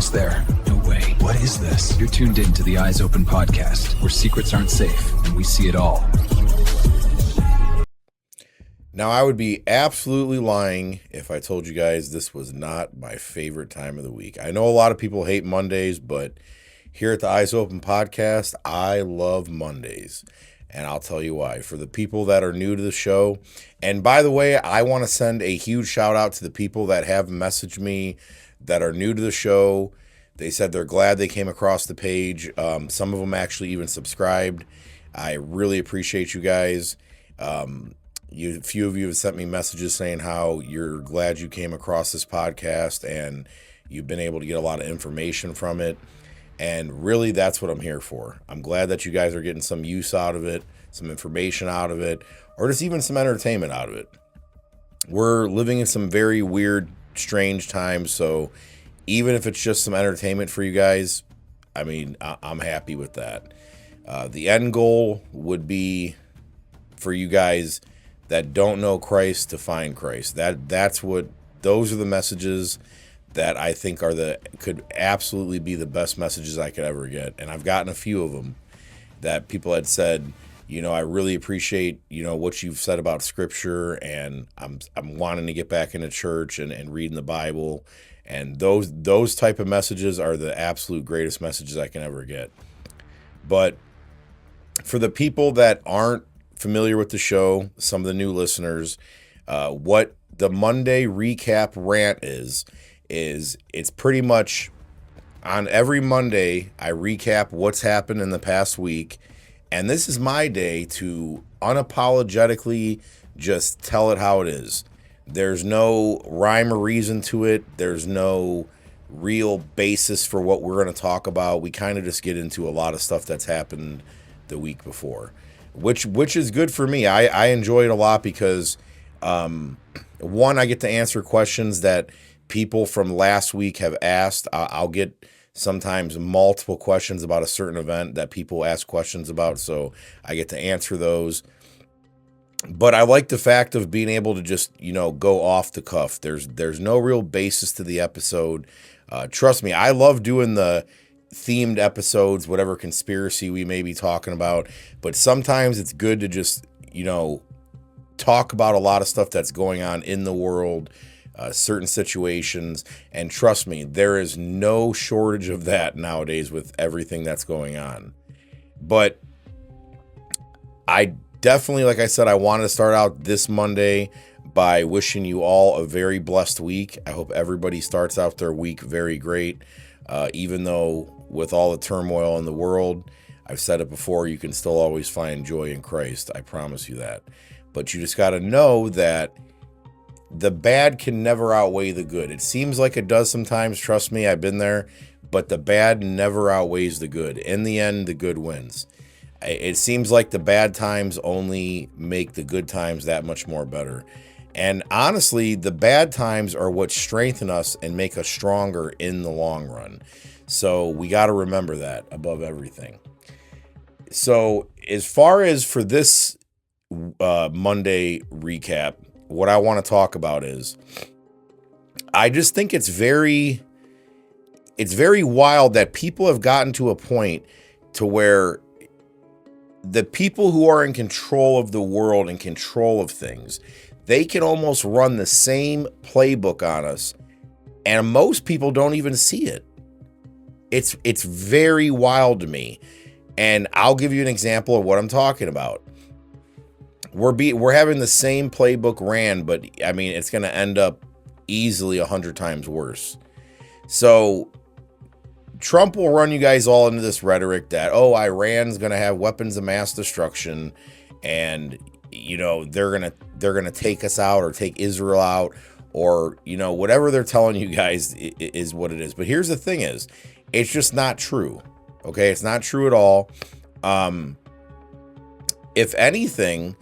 almost there. No way. What is this? You're tuned in to the Eyes Open podcast, where secrets aren't safe and we see it all. Now, I would be absolutely lying if I told you guys this was not my favorite time of the week. I know a lot of people hate Mondays, but here at the Eyes Open podcast, I love Mondays. And I'll tell you why. For the people that are new to the show, and by the way, I want to send a huge shout out to the people that have messaged me that are new to the show. They said they're glad they came across the page. Some of them actually even subscribed. I really appreciate you guys. A few of you have sent me messages saying how you're glad you came across this podcast and you've been able to get a lot of information from it. And really, that's what I'm here for. I'm glad that you guys are getting some use out of it, some information out of it, or just even some entertainment out of it. We're living in some very weird, strange times, so even if it's just some entertainment for you guys, I mean, I'm happy with that. The end goal would be for you guys that don't know Christ to find Christ. Those are the messages that I think could absolutely be the best messages I could ever get. And I've gotten a few of them that people had said, I really appreciate, what you've said about scripture, and I'm wanting to get back into church and reading the Bible. And those type of messages are the absolute greatest messages I can ever get. But for the people that aren't familiar with the show, some of the new listeners, what the Monday recap rant is it's pretty much on every Monday I recap what's happened in the past week, and this is my day to unapologetically just tell it how it is. There's no rhyme or reason to it. There's no real basis for what we're going to talk about. We kind of just get into a lot of stuff that's happened the week before, which is good for me. I enjoy it a lot because one, I get to answer questions that people from last week have asked. I'll get sometimes multiple questions about a certain event that people ask questions about, so I get to answer those. But I like the fact of being able to just, go off the cuff. There's no real basis to the episode. Trust me, I love doing the themed episodes, whatever conspiracy we may be talking about. But sometimes it's good to just, talk about a lot of stuff that's going on in the world, certain situations. And trust me, there is no shortage of that nowadays with everything that's going on. But I definitely, like I said, I wanted to start out this Monday by wishing you all a very blessed week. I hope everybody starts out their week very great, even though with all the turmoil in the world, I've said it before, you can still always find joy in Christ. I promise you that. But you just got to know that the bad can never outweigh the good. It seems like it does sometimes. Trust me, I've been there. But the bad never outweighs the good. In the end, the good wins. It seems like the bad times only make the good times that much more better. And honestly, the bad times are what strengthen us and make us stronger in the long run. So we got to remember that above everything. So as far as for this Monday recap, what I want to talk about is I just think it's very wild that people have gotten to a point to where the people who are in control of the world and control of things, they can almost run the same playbook on us, and most people don't even see it. It's very wild to me, and I'll give you an example of what I'm talking about. We're having the same playbook ran, but I mean, it's going to end up easily 100 times worse. So Trump will run you guys all into this rhetoric that, Iran's going to have weapons of mass destruction, and they're going to take us out or take Israel out, or whatever they're telling you guys is what it is. But here's the thing is, it's just not true. Okay, it's not true at all. If anything,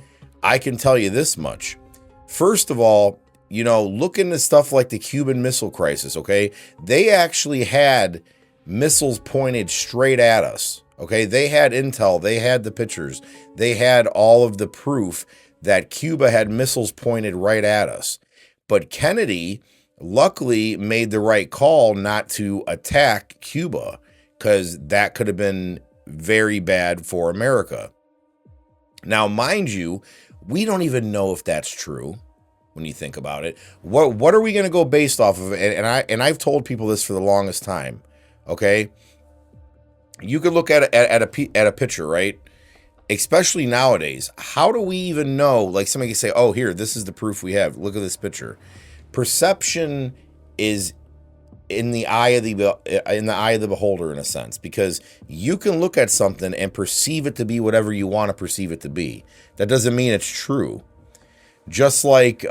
I can tell you this much. First of all, look into stuff like the Cuban Missile Crisis, okay? They actually had missiles pointed straight at us, okay? They had intel, they had the pictures, they had all of the proof that Cuba had missiles pointed right at us. But Kennedy luckily made the right call not to attack Cuba, because that could have been very bad for America. Now, mind you, we don't even know if that's true when you think about it. What are we going to go based off of? And I've told people this for the longest time. Okay, you could look at a picture, right? Especially nowadays. How do we even know? Like, somebody can say, "Oh, here, this is the proof we have. Look at this picture." Perception is in the eye of the beholder, in a sense, because you can look at something and perceive it to be whatever you want to perceive it to be. That doesn't mean it's true. Just like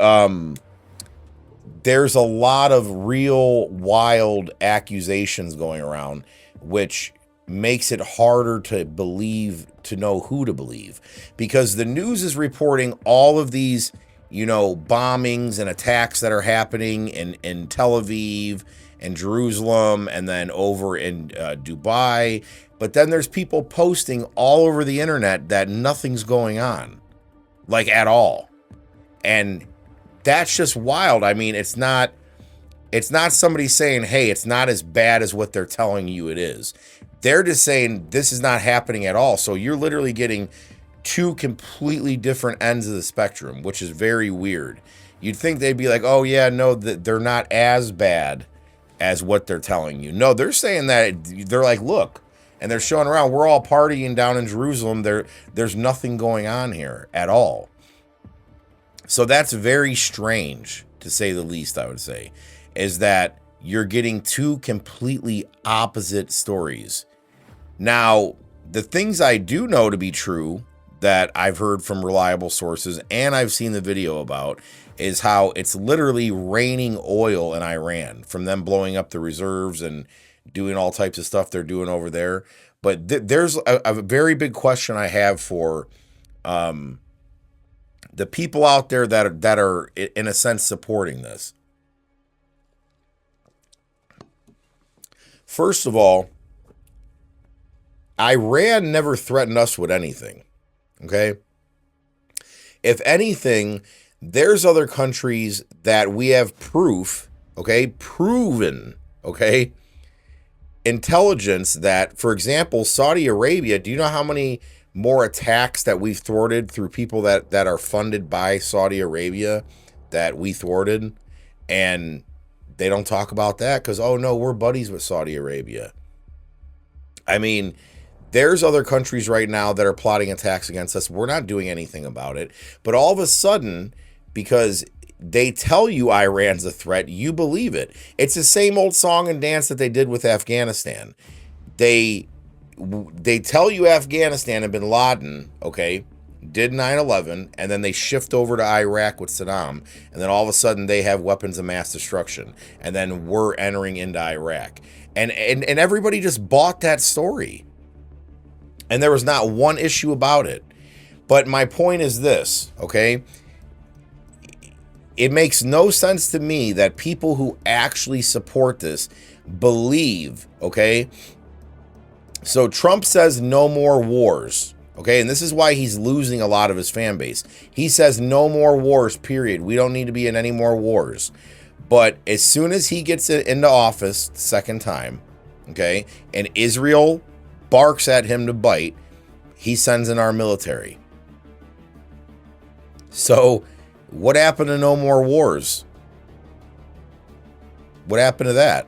there's a lot of real wild accusations going around, which makes it harder to believe, to know who to believe, because the news is reporting all of these, bombings and attacks that are happening in Tel Aviv and Jerusalem, and then over in Dubai. But then there's people posting all over the internet that nothing's going on, like, at all. And that's just wild. I mean, it's not somebody saying, hey, it's not as bad as what they're telling you it is. They're just saying this is not happening at all. So you're literally getting two completely different ends of the spectrum, which is very weird. You'd think they'd be like, oh yeah, no, they're not as bad as what they're telling you. No, they're saying that. They're like, look, and they're showing around, we're all partying down in Jerusalem. There's nothing going on here at all. So that's very strange, to say the least, I would say, is that you're getting two completely opposite stories. Now, the things I do know to be true that I've heard from reliable sources and I've seen the video about is how it's literally raining oil in Iran from them blowing up the reserves and doing all types of stuff they're doing over there. But there's a very big question I have for the people out there that are in a sense supporting this. First of all, Iran never threatened us with anything. Okay? If anything, there's other countries that we have proof, okay, proven, okay, intelligence that, for example, Saudi Arabia, do you know how many more attacks that we've thwarted through people that are funded by Saudi Arabia that we thwarted? And they don't talk about that because, oh no, we're buddies with Saudi Arabia. I mean, there's other countries right now that are plotting attacks against us. We're not doing anything about it. But all of a sudden, because they tell you Iran's a threat, you believe it. It's the same old song and dance that they did with Afghanistan. They tell you Afghanistan and bin Laden, okay, did 9/11, and then they shift over to Iraq with Saddam, and then all of a sudden they have weapons of mass destruction, and then we're entering into Iraq. And everybody just bought that story. And there was not one issue about it. But my point is this, okay? It makes no sense to me that people who actually support this believe, okay? So Trump says no more wars, okay? And this is why he's losing a lot of his fan base. He says no more wars, period. We don't need to be in any more wars. But as soon as he gets into office the second time, okay, and Israel barks at him to bite, he sends in our military. So what happened to no more wars? What happened to that?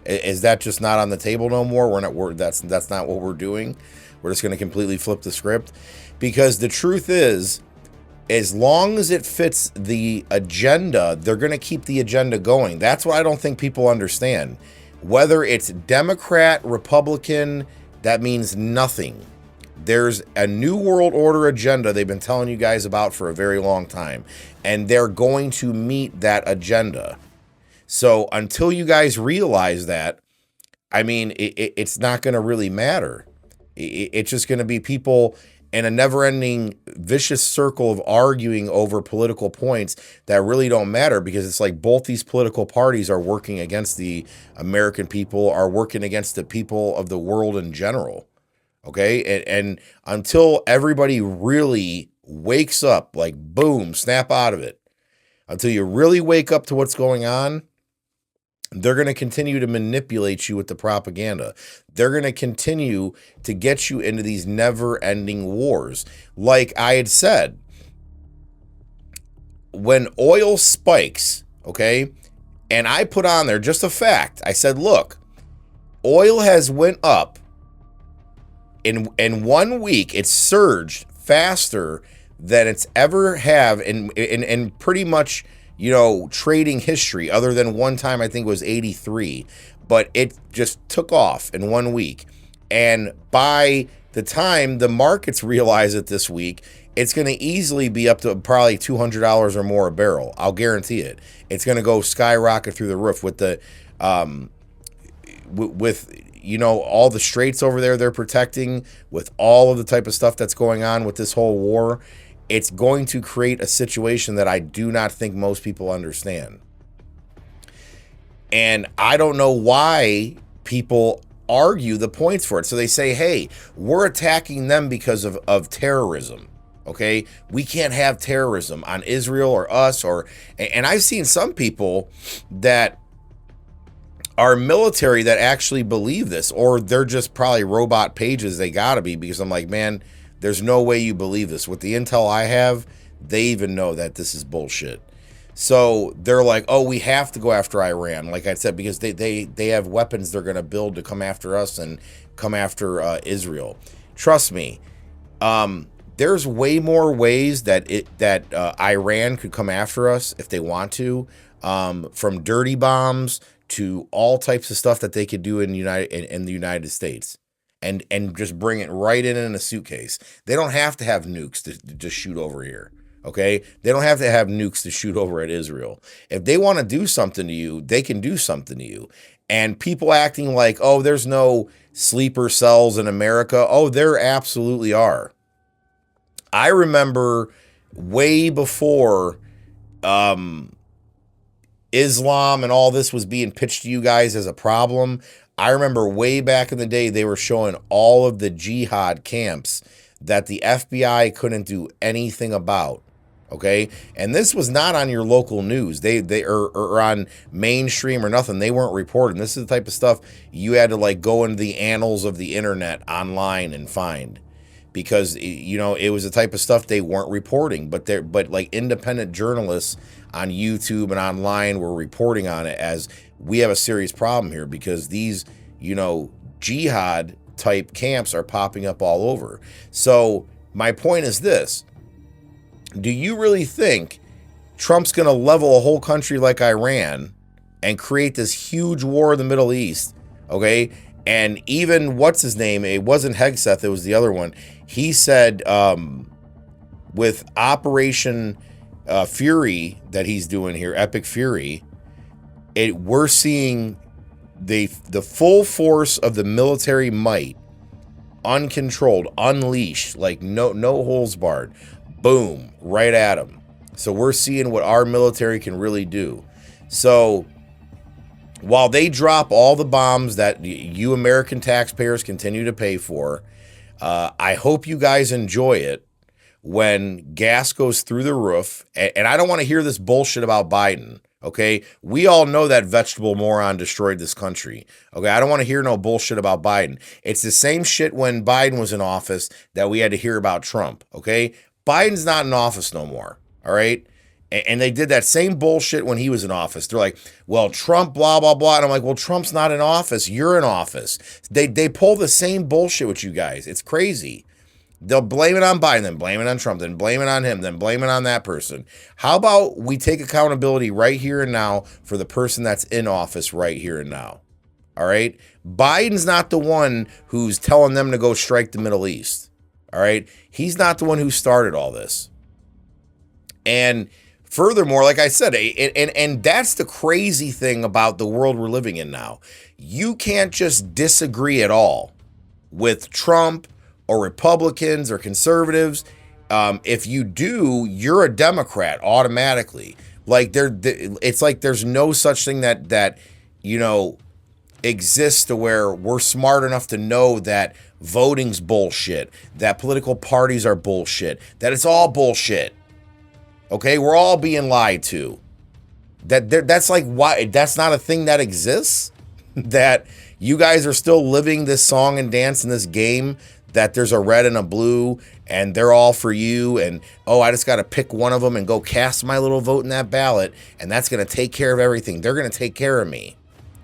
Is that just not on the table no more? That's not what we're doing. We're just going to completely flip the script. Because the truth is, as long as it fits the agenda, they're going to keep the agenda going. That's what I don't think people understand. Whether it's Democrat, Republican, that means nothing. There's a new world order agenda they've been telling you guys about for a very long time, and they're going to meet that agenda. So until you guys realize that, I mean, it's not going to really matter. It's just going to be people in a never-ending vicious circle of arguing over political points that really don't matter, because it's like both these political parties are working against the American people, are working against the people of the world in general. Okay? And until everybody really wakes up, like boom, snap out of it, until you really wake up to what's going on, They're going to continue to manipulate you with the propaganda. They're going to continue to get you into these never-ending wars. Like I had said, when oil spikes, okay, and I put on there just a fact. I said, look, oil has went up in 1 week. It's surged faster than it's ever have in pretty much, trading history, other than one time I think it was 83, but it just took off in 1 week. And by the time the markets realize it this week, it's going to easily be up to probably $200 or more a barrel. I'll guarantee it. It's going to go skyrocket through the roof with the, all the straits over there they're protecting, with all of the type of stuff that's going on with this whole war. It's going to create a situation that I do not think most people understand. And I don't know why people argue the points for it. So they say, hey, we're attacking them because of terrorism. Okay, we can't have terrorism on Israel or us, and I've seen some people that are military that actually believe this, or they're just probably robot pages. They gotta be, because I'm like, man, there's no way you believe this. With the intel I have, they even know that this is bullshit. So they're like, oh, we have to go after Iran, like I said, because they have weapons they're gonna build to come after us and come after Israel. Trust me, there's way more ways that Iran could come after us if they want to, from dirty bombs to all types of stuff that they could do in the United States, and just bring it right in a suitcase. They don't have to have nukes to just shoot over here. Okay, they don't have to have nukes to shoot over at Israel. If they want to do something to you, they can do something to you. And people acting like, oh, there's no sleeper cells in America. Oh, there absolutely are. I remember way before Islam and all this was being pitched to you guys as a problem. I remember way back in the day, they were showing all of the jihad camps that the FBI couldn't do anything about. Okay, and this was not on your local news. They are on mainstream or nothing. They weren't reporting. This is the type of stuff you had to like go into the annals of the internet online and find, because it was the type of stuff they weren't reporting. But like independent journalists on YouTube and online were reporting on it as, we have a serious problem here because these jihad type camps are popping up all over. So my point is this. Do you really think Trump's going to level a whole country like Iran and create this huge war in the Middle East? Okay. And even, what's his name? It wasn't Hegseth. It was the other one. He said, with Operation Fury that he's doing here, Epic Fury, we're seeing the full force of the military might, uncontrolled, unleashed, like no holes barred. Boom, right at them. So we're seeing what our military can really do. So while they drop all the bombs that you American taxpayers continue to pay for, I hope you guys enjoy it when gas goes through the roof. And I don't want to hear this bullshit about Biden. Okay, we all know that vegetable moron destroyed this country. Okay, I don't want to hear no bullshit about Biden. It's the same shit when Biden was in office that we had to hear about Trump. Okay, Biden's not in office no more. All right, and they did that same bullshit when he was in office. They're like, well, Trump, blah blah blah, and I'm like, well, Trump's not in office. You're in office. They pull the same bullshit with you guys. It's crazy. They'll blame it on Biden, then blame it on Trump, then blame it on him, then blame it on that person. How about we take accountability right here and now for the person that's in office right here and now? All right? Biden's not the one who's telling them to go strike the Middle East. All right? He's not the one who started all this. And furthermore, like I said, and that's the crazy thing about the world we're living in now. You can't just disagree at all with Trump or Republicans or conservatives. If you do, you're a Democrat automatically. Like it's like there's no such thing that exists to where we're smart enough to know that voting's bullshit, that political parties are bullshit, that it's all bullshit. Okay, we're all being lied to. That's like, why that's not a thing that exists. That you guys are still living this song and dance in this game, that there's a red and a blue and they're all for you, and oh, I just got to pick one of them and go cast my little vote in that ballot, and that's going to take care of everything. They're going to take care of me.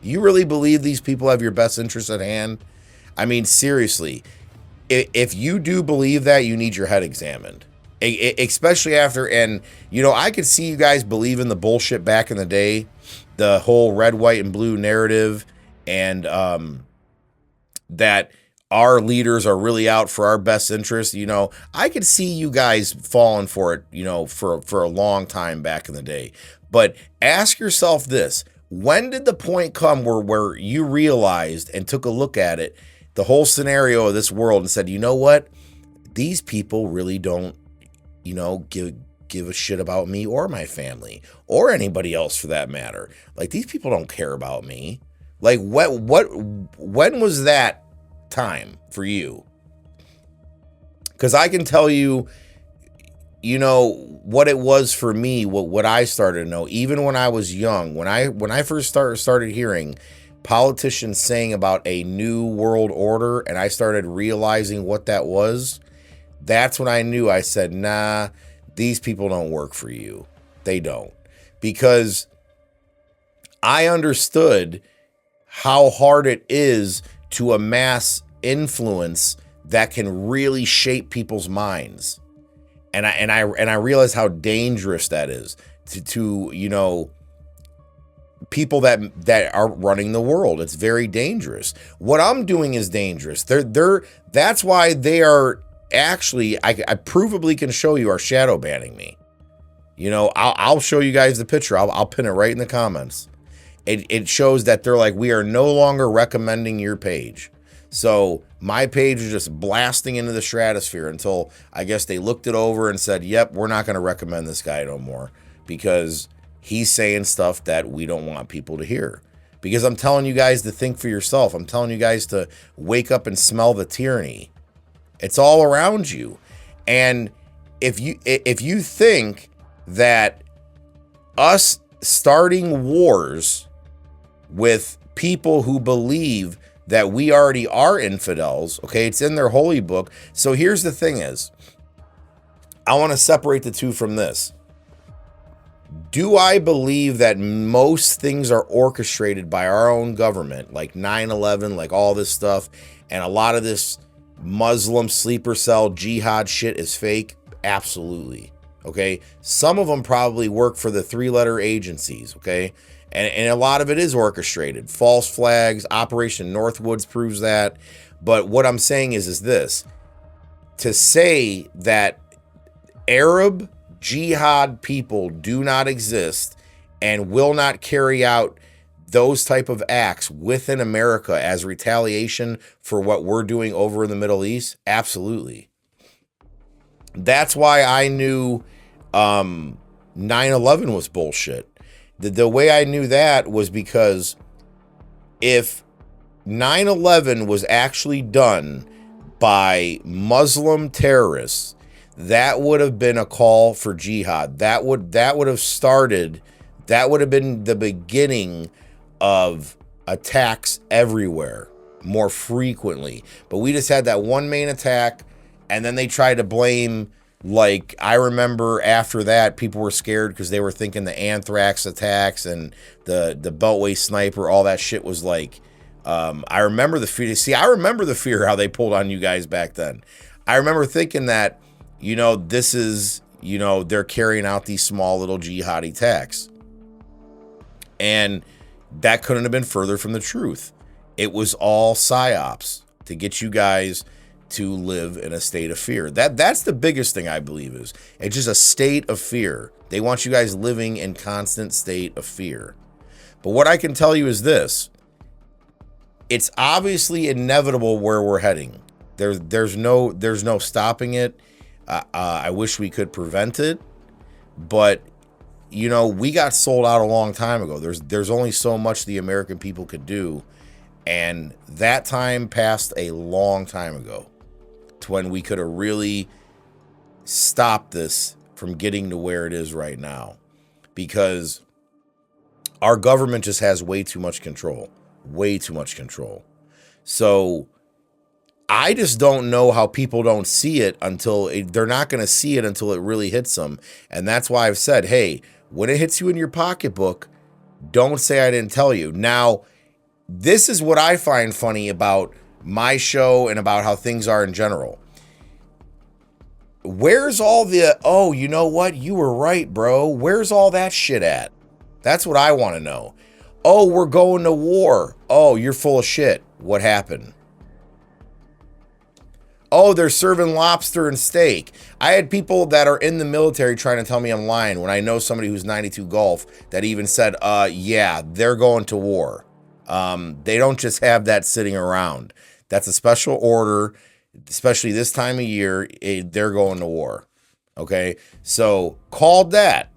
You really believe these people have your best interests at hand? I mean, seriously, if you do believe that, you need your head examined. Especially after, and you know, I could see you guys believe in the bullshit back in the day, the whole red, white, and blue narrative, and that our leaders are really out for our best interest. You know, I could see you guys falling for it, you know, for a long time back in the day. But ask yourself this: when did the point come where you realized and took a look at it, the whole scenario of this world, and said, you know what, these people really don't, you know, give a shit about me or my family or anybody else for that matter. Like, these people don't care about me. Like, when was that time for you? Because I can tell you, you know, what it was for me, what I started to know, even when I was young, when I first started hearing politicians saying about a new world order, and I started realizing what that was, that's when I knew. I said, nah, these people don't work for you. They don't. Because I understood how hard it is to amass influence that can really shape people's minds. And I realized how dangerous that is to you know, people that are running the world. It's very dangerous. What I'm doing is dangerous. That's why they are actually, I provably can show you, are shadow banning me. You know, I'll show you guys the picture. I'll pin it right in the comments. It shows that they're like, we are no longer recommending your page. So my page is just blasting into the stratosphere until I guess they looked it over and said, yep, we're not going to recommend this guy no more because he's saying stuff that we don't want people to hear. Because I'm telling you guys to think for yourself. I'm telling you guys to wake up and smell the tyranny. It's all around you. And if you think that us starting wars with people who believe that we already are infidels, okay, it's in their holy book. So here's the thing is, I want to separate the two from this. Do I believe that most things are orchestrated by our own government, like 9/11, like all this stuff, and a lot of this Muslim sleeper cell jihad shit is fake? Absolutely. Okay. Some of them probably work for the 3-letter agencies. Okay. And a lot of it is orchestrated. False flags, Operation Northwoods proves that. But what I'm saying is this: to say that Arab jihad people do not exist and will not carry out those type of acts within America as retaliation for what we're doing over in the Middle East, absolutely. That's why I knew 9/11 was bullshit. The way I knew that was because if 9/11 was actually done by Muslim terrorists, that would have been a call for jihad. That would have started, that would have been the beginning of attacks everywhere more frequently. But we just had that one main attack, and then they tried to blame, like, I remember after that, people were scared because they were thinking the anthrax attacks and the Beltway sniper, all that shit was like, I remember the fear. See, I remember the fear, how they pulled on you guys back then. I remember thinking that, you know, this is, you know, they're carrying out these small little jihadi attacks. And that couldn't have been further from the truth. It was all psyops to get you guys to live in a state of fear. That's the biggest thing I believe is. It's just a state of fear. They want you guys living in constant state of fear. But what I can tell you is this: it's obviously inevitable where we're heading. There's no stopping it. I wish we could prevent it, but you know, we got sold out a long time ago. There's only so much the American people could do, and that time passed a long time ago, to when we could have really stopped this from getting to where it is right now. Because Our government just has way too much control. Way too much control. So I just don't know how people don't see it they're not going to see it until it really hits them. And that's why I've said, hey, when it hits you in your pocketbook, don't say I didn't tell you. Now, this is what I find funny about my show and about how things are in general. Where's all the, oh, you know what? You were right, bro. Where's all that shit at? That's what I want to know. Oh, we're going to war. Oh, you're full of shit. What happened? Oh, they're serving lobster and steak. I had people that are in the military trying to tell me I'm lying when I know somebody who's 92 Golf that even said, yeah, they're going to war. They don't just have that sitting around. That's a special order, especially this time of year. They're going to war. Okay, so called that.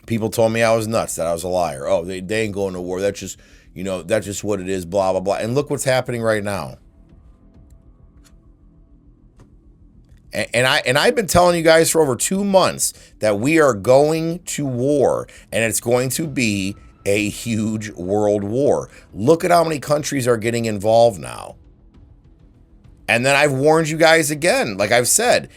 People told me I was nuts, that I was a liar. Oh, they ain't going to war. That's just, that's just what it is, blah, blah, blah. And look what's happening right now. And I've been telling you guys for over 2 months that we are going to war, and it's going to be a huge world war. Look at how many countries are getting involved now. And then I've warned you guys again, like I've said,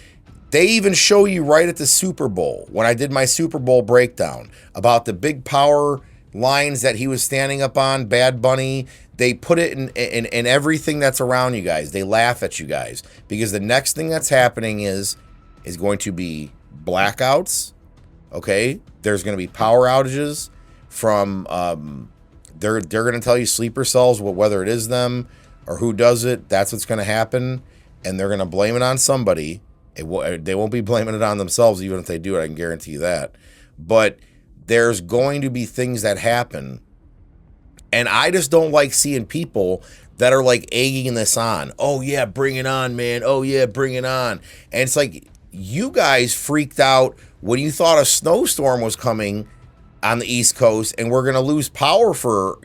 they even show you right at the Super Bowl, when I did my Super Bowl breakdown, about the big power lines that he was standing up on, Bad Bunny. They put it in everything that's around you guys. They laugh at you guys because the next thing that's happening is going to be blackouts. Okay, there's going to be power outages from they're going to tell you sleeper cells, whether it is them or who does it. That's what's going to happen, and they're going to blame it on somebody. They won't be blaming it on themselves, even if they do it. I can guarantee you that. But there's going to be things that happen. And I just don't like seeing people that are like egging this on. Oh, yeah, bring it on, man. Oh, yeah, bring it on. And it's like you guys freaked out when you thought a snowstorm was coming on the East Coast and we're going to lose power for,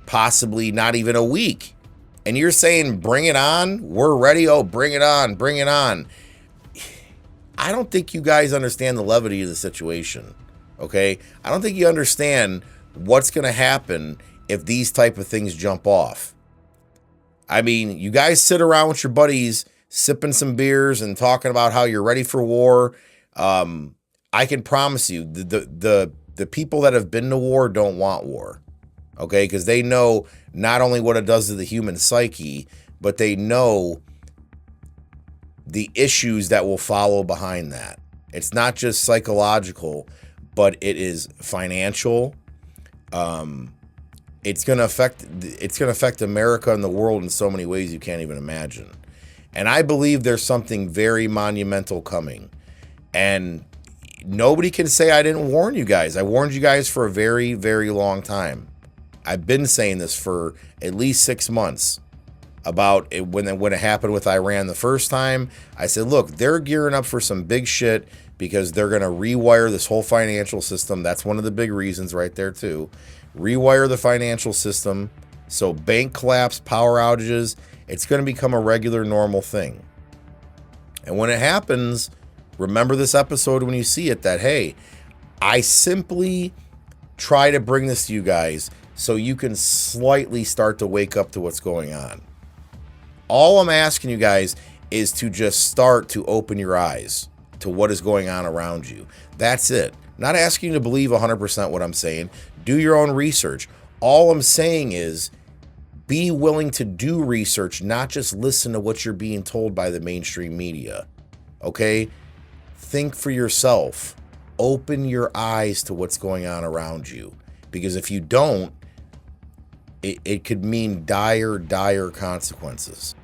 possibly not even a week. And you're saying, bring it on. We're ready. Oh, bring it on. Bring it on. I don't think you guys understand the levity of the situation. Okay? I don't think you understand what's going to happen if these type of things jump off. I mean, you guys sit around with your buddies sipping some beers and talking about how you're ready for war. I can promise you the people that have been to war don't want war. Okay? Because they know not only what it does to the human psyche, but they know the issues that will follow behind that. It's not just psychological, but it is financial. It's going to affect America and the world in so many ways you can't even imagine. And I believe there's something very monumental coming. And nobody can say I didn't warn you guys. I warned you guys for a very, very long time. I've been saying this for at least 6 months about it. When it happened with Iran the first time, I said, look, they're gearing up for some big shit because they're going to rewire this whole financial system. That's one of the big reasons right there too. Rewire the financial system. So bank collapse, power outages, it's going to become a regular, normal thing. And when it happens, remember this episode when you see it that, hey, I simply try to bring this to you guys so you can slightly start to wake up to what's going on. All I'm asking you guys is to just start to open your eyes to what is going on around you. That's it. Not asking you to believe 100% what I'm saying. Do your own research. All I'm saying is be willing to do research, not just listen to what you're being told by the mainstream media. Okay? Think for yourself. Open your eyes to what's going on around you. Because if you don't, it could mean dire, dire consequences.